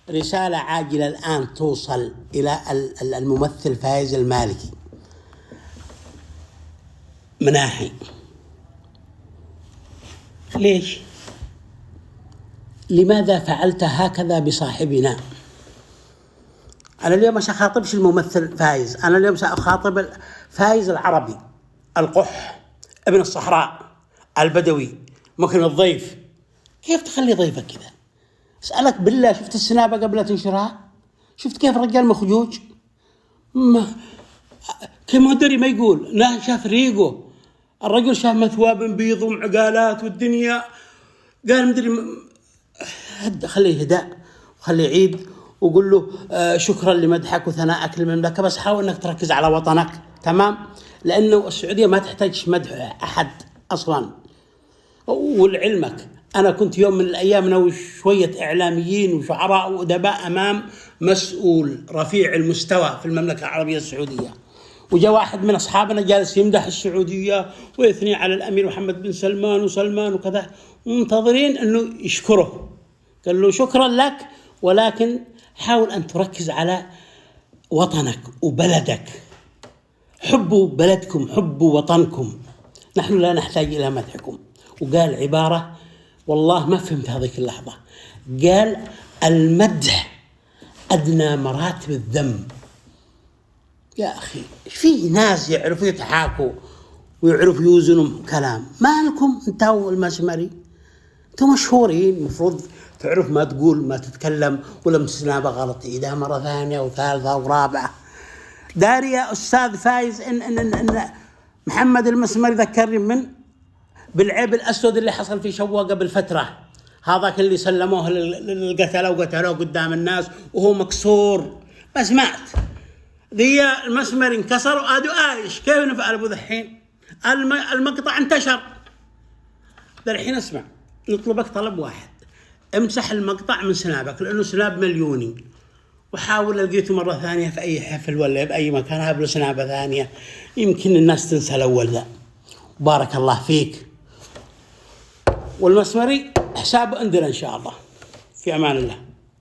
رسالة عاجلة الآن توصل إلى الممثل فايز المالكي. مناحي، ليش؟ لماذا فعلت هكذا بصاحبنا؟ أنا اليوم مش أخاطبش الممثل فايز، أنا اليوم سأخاطب فايز العربي القح ابن الصحراء البدوي ممكن الضيف. كيف تخلي ضيفك كذا؟ أسألك بالله، شفت السنابة قبل تنشرها؟ شفت كيف الرجال مخجوج؟ كما دري ما يقول لا شاف ريقه، الرجل شاف مثواب بيض ومعقالات والدنيا، قال مدري خليه هداء وخليه عيد، وقل له شكرا لمدحك وثناءك للمملكة، بس حاول انك تركز على وطنك. تمام؟ لانه السعودية ما تحتاج مدح احد اصلا. ولعلمك انا كنت يوم من الايام انا وشوية اعلاميين وشعراء وادباء امام مسؤول رفيع المستوى في المملكة العربية السعودية، وجاء واحد من أصحابنا جالس يمدح السعودية ويثني على الأمير محمد بن سلمان وسلمان وكذا، منتظرين أنه يشكره. قال له شكرا لك، ولكن حاول أن تركز على وطنك وبلدك، حبوا بلدكم، حبوا وطنكم، نحن لا نحتاج إلى مدحكم. وقال عبارة والله ما فهمت هذيك اللحظة، قال المدح أدنى مراتب الذم. يا أخي في ناس يعرفوا يتحاكوا ويعرفوا يوزنوا كلام، ما لكم انتوا المسمري؟ انتوا مشهورين، مفروض تعرف ما تقول ما تتكلم، ولا مسنابة غلط إذا مرة ثانية وثالثة ورابعة. داري يا أستاذ فايز إن محمد المسمري ذكرني بالعيب الأسود اللي حصل في شبوة قبل فترة، هذاك اللي سلموه للقتلة وقتلوه قدام الناس وهو مكسور بس مات. ذي المسمر انكسر وآدو آيش. كيف نفعل أبو ذحين؟ المقطع انتشر. الحين اسمع، نطلبك طلب واحد، امسح المقطع من سنابك لأنه سناب مليوني، وحاول لقيته مرة ثانية في أي حفل ولا بأي مكان هاب له سنابة ثانية، يمكن الناس تنسى الأول ذا. بارك الله فيك. والمسمري حسابه عندنا إن شاء الله. في أمان الله.